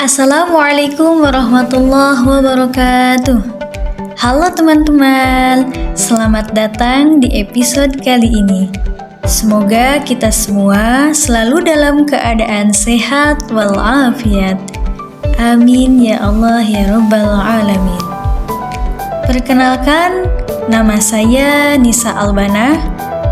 Assalamualaikum warahmatullahi wabarakatuh. Halo teman-teman, selamat datang di episode kali ini. Semoga kita semua selalu dalam keadaan sehat walafiat. Amin ya Allah ya Rabbal Alamin. Perkenalkan, nama saya Nisa Albana,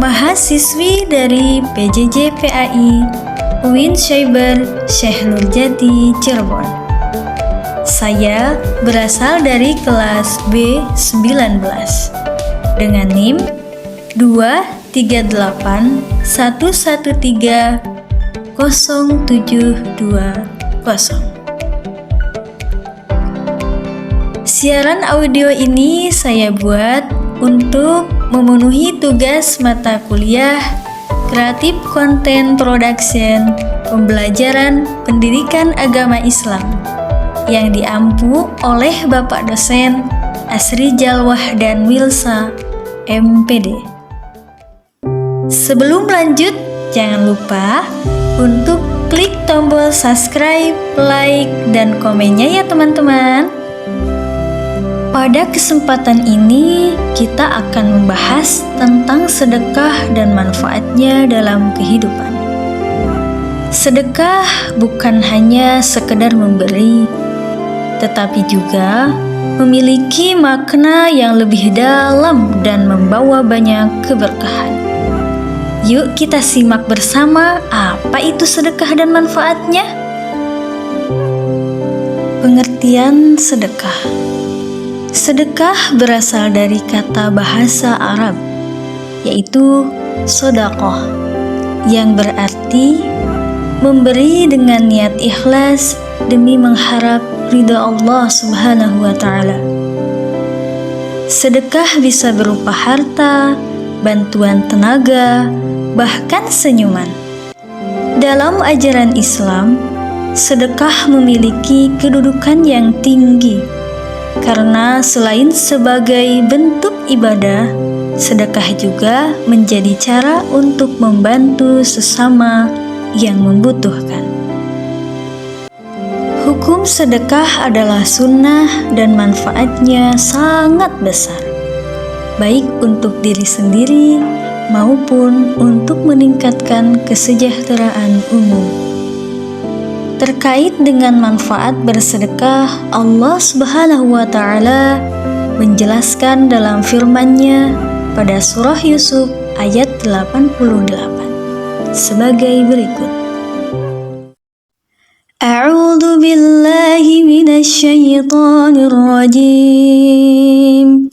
mahasiswi dari PJJ PAI UIN Syaiber Syekh Nurjati Cirebon. Saya berasal dari kelas B19 dengan NIM 23811300720. Siaran audio ini saya buat untuk memenuhi tugas mata kuliah Creative Content Production Pembelajaran Pendidikan Agama Islam yang diampu oleh Bapak Dosen Asri Jalwah dan Wilsa, MPD. Sebelum lanjut, jangan lupa untuk klik tombol subscribe, like, dan komennya ya teman-teman. Pada kesempatan ini, kita akan membahas tentang sedekah dan manfaatnya dalam kehidupan. Sedekah bukan hanya sekedar memberi, tetapi juga memiliki makna yang lebih dalam dan membawa banyak keberkahan. Yuk kita simak bersama apa itu sedekah dan manfaatnya. Pengertian sedekah. Sedekah berasal dari kata bahasa Arab, yaitu sodaqoh, yang berarti memberi dengan niat ikhlas demi mengharap ridha Allah Subhanahu wa Ta'ala. Sedekah bisa berupa harta, bantuan tenaga, bahkan senyuman. Dalam ajaran Islam, sedekah memiliki kedudukan yang tinggi. Karena selain sebagai bentuk ibadah, sedekah juga menjadi cara untuk membantu sesama yang membutuhkan. Hukum sedekah adalah sunnah dan manfaatnya sangat besar, baik untuk diri sendiri maupun untuk meningkatkan kesejahteraan umum. Terkait dengan manfaat bersedekah, Allah Subhanahu wa Ta'ala menjelaskan dalam firman-Nya pada surah Yusuf ayat 88 sebagai berikut. A'udzu billahi minasy syaithanir rajim.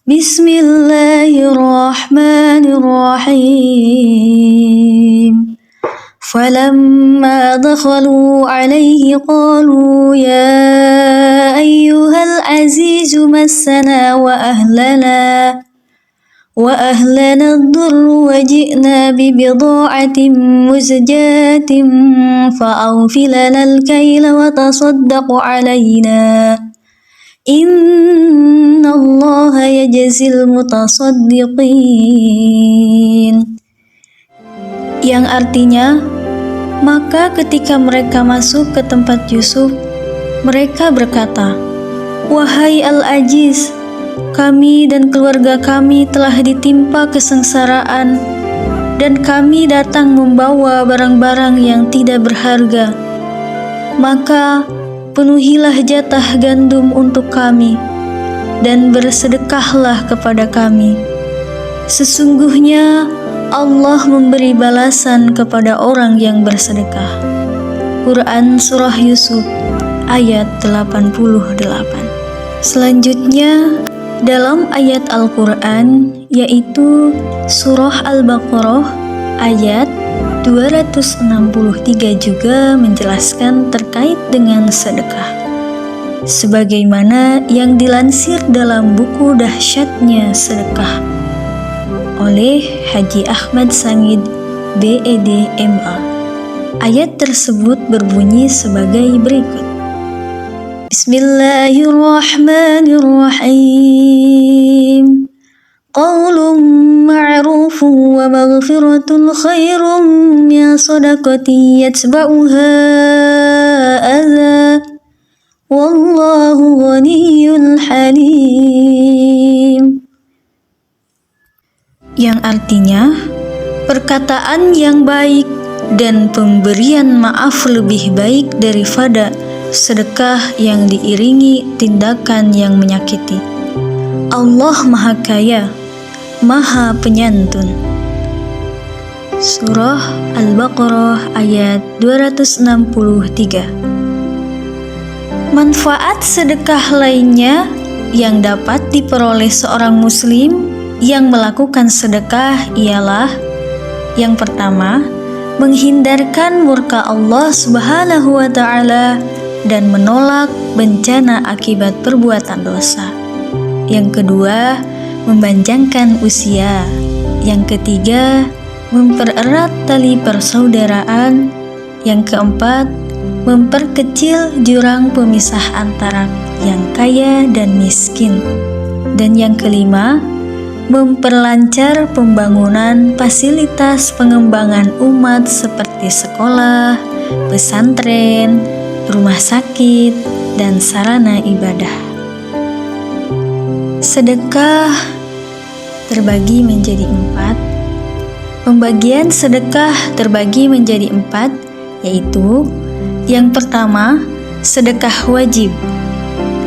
Bismillahirrahmanirrahim. فَلَمَّا دَخَلُوا عَلَيْهِ قَالُوا يَا أَيُّهَا الْعَزِيزُ مَسَّنَا وَأَهْلَنَا الضُّرُّ وَجِئْنَا بِبِضَاعَةٍ مُزْجَاةٍ فَأَوْفِ لَنَا الْكَيْلَ وَتَصَدَّقْ عَلَيْنَا إِنَّ اللَّهَ يَجْزِي الْمُتَصَدِّقِينَ. Yang artinya, maka ketika mereka masuk ke tempat Yusuf, mereka berkata, "Wahai Al-Aziz, kami dan keluarga kami telah ditimpa kesengsaraan, dan kami datang membawa barang-barang yang tidak berharga. Maka penuhilah jatah gandum untuk kami, dan bersedekahlah kepada kami. Sesungguhnya Allah memberi balasan kepada orang yang bersedekah." Quran Surah Yusuf ayat 88. Selanjutnya dalam ayat Al-Quran, yaitu Surah Al-Baqarah ayat 263 juga menjelaskan terkait dengan sedekah. Sebagaimana yang dilansir dalam buku Dahsyatnya Sedekah oleh Haji Ahmad Sangid, BEd, MA. Ayat tersebut berbunyi sebagai berikut. Bismillahirrahmanirrahim. Qaulun ma'rufun wa maghfiratun khairun min sadaqatin yatba'uha adza. Wallahu ghaniyyun halim. Yang artinya, perkataan yang baik dan pemberian maaf lebih baik daripada sedekah yang diiringi tindakan yang menyakiti. Allah Maha Kaya, Maha Penyantun. Surah Al-Baqarah ayat 263. Manfaat sedekah lainnya yang dapat diperoleh seorang muslim yang melakukan sedekah ialah: yang pertama, menghindarkan murka Allah Subhanahu wa Ta'ala dan menolak bencana akibat perbuatan dosa. Yang kedua, memanjangkan usia. Yang ketiga, mempererat tali persaudaraan. Yang keempat, memperkecil jurang pemisah antara yang kaya dan miskin. Dan yang kelima, memperlancar pembangunan fasilitas pengembangan umat seperti sekolah, pesantren, rumah sakit, dan sarana ibadah. Sedekah terbagi menjadi 4. Pembagian sedekah terbagi menjadi 4, yaitu: yang pertama, sedekah wajib,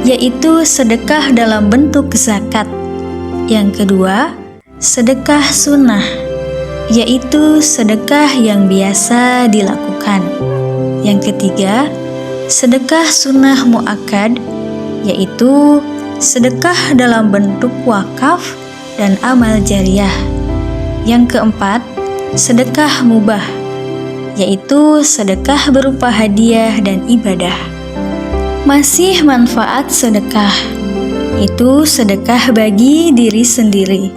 yaitu sedekah dalam bentuk zakat. Yang kedua, sedekah sunnah, yaitu sedekah yang biasa dilakukan. Yang ketiga, sedekah sunnah muakkad, yaitu sedekah dalam bentuk wakaf dan amal jariah. Yang keempat, sedekah mubah, yaitu sedekah berupa hadiah dan ibadah. Masih manfaat sedekah, itu sedekah bagi diri sendiri.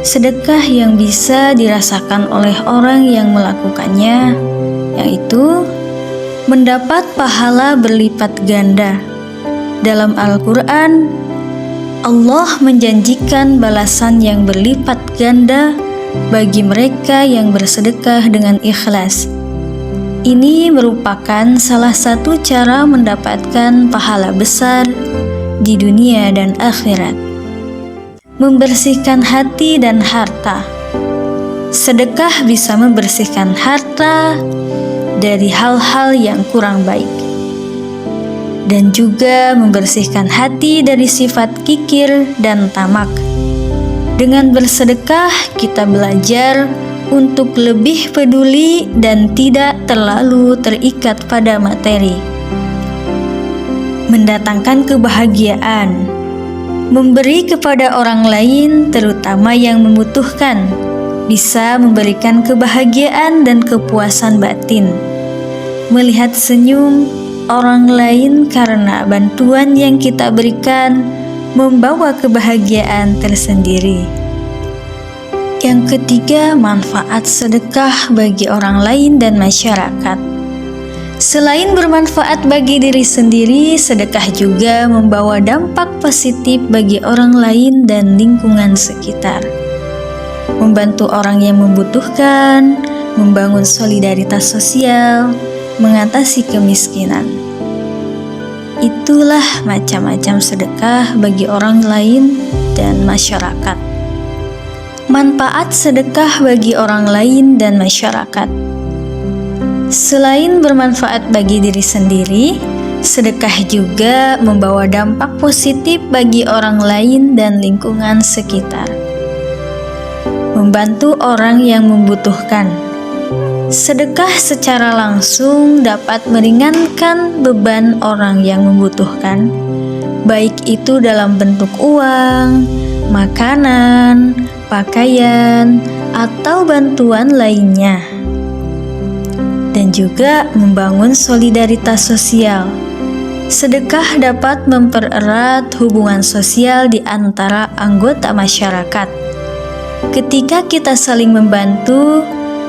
Sedekah yang bisa dirasakan oleh orang yang melakukannya, yaitu mendapat pahala berlipat ganda. Dalam Al-Quran, Allah menjanjikan balasan yang berlipat ganda bagi mereka yang bersedekah dengan ikhlas. Ini merupakan salah satu cara mendapatkan pahala besar di dunia dan akhirat. Membersihkan hati dan harta. Sedekah bisa membersihkan harta dari hal-hal yang kurang baik, dan juga membersihkan hati dari sifat kikir dan tamak. Dengan bersedekah, kita belajar untuk lebih peduli dan tidak terlalu terikat pada materi. Mendatangkan kebahagiaan, memberi kepada orang lain, terutama yang membutuhkan, bisa memberikan kebahagiaan dan kepuasan batin. Melihat senyum orang lain karena bantuan yang kita berikan membawa kebahagiaan tersendiri. Yang ketiga, manfaat sedekah bagi orang lain dan masyarakat. Selain bermanfaat bagi diri sendiri, sedekah juga membawa dampak positif bagi orang lain dan lingkungan sekitar. Membantu orang yang membutuhkan, membangun solidaritas sosial, mengatasi kemiskinan. Itulah macam-macam sedekah bagi orang lain dan masyarakat. Manfaat sedekah bagi orang lain dan masyarakat. Selain bermanfaat bagi diri sendiri, sedekah juga membawa dampak positif bagi orang lain dan lingkungan sekitar. Membantu orang yang membutuhkan. Sedekah secara langsung dapat meringankan beban orang yang membutuhkan, baik itu dalam bentuk uang, makanan, pakaian, atau bantuan lainnya. Dan juga membangun solidaritas sosial. Sedekah dapat mempererat hubungan sosial di antara anggota masyarakat. Ketika kita saling membantu,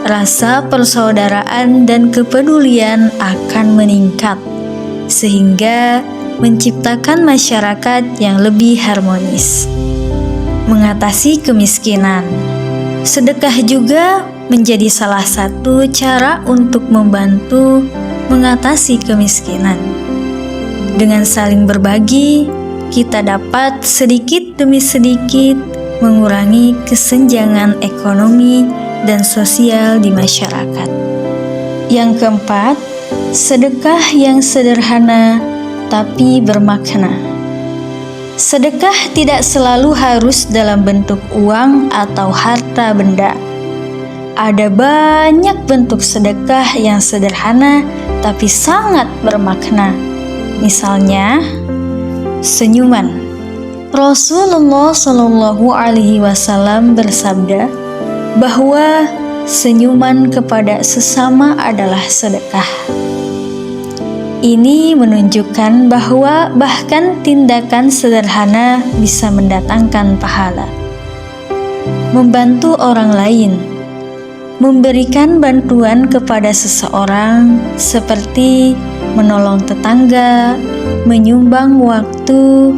rasa persaudaraan dan kepedulian akan meningkat, sehingga menciptakan masyarakat yang lebih harmonis. Mengatasi kemiskinan. Sedekah juga menjadi salah satu cara untuk membantu mengatasi kemiskinan. Dengan saling berbagi, kita dapat sedikit demi sedikit mengurangi kesenjangan ekonomi dan sosial di masyarakat. Yang keempat, sedekah yang sederhana tapi bermakna. Sedekah tidak selalu harus dalam bentuk uang atau harta benda. Ada banyak bentuk sedekah yang sederhana tapi sangat bermakna. Misalnya, senyuman. Rasulullah Shallallahu Alaihi Wasallam bersabda bahwa senyuman kepada sesama adalah sedekah. Ini menunjukkan bahwa bahkan tindakan sederhana bisa mendatangkan pahala. Membantu orang lain, memberikan bantuan kepada seseorang seperti menolong tetangga, menyumbang waktu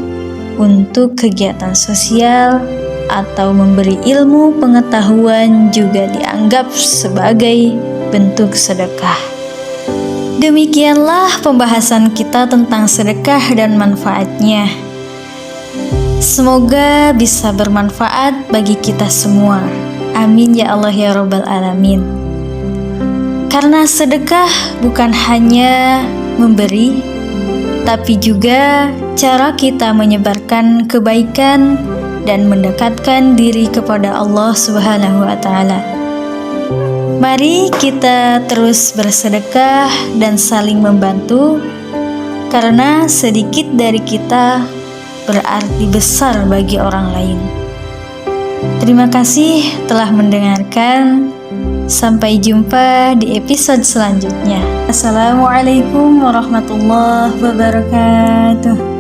untuk kegiatan sosial, atau memberi ilmu pengetahuan juga dianggap sebagai bentuk sedekah. Demikianlah pembahasan kita tentang sedekah dan manfaatnya. Semoga bisa bermanfaat bagi kita semua. Amin ya Allah ya Rabbal Alamin. Karena sedekah bukan hanya memberi, tapi juga cara kita menyebarkan kebaikan dan mendekatkan diri kepada Allah Subhanahu wa Ta'ala. Mari kita terus bersedekah dan saling membantu, karena sedikit dari kita berarti besar bagi orang lain. Terima kasih telah mendengarkan. Sampai jumpa di episode selanjutnya. Assalamualaikum warahmatullahi wabarakatuh.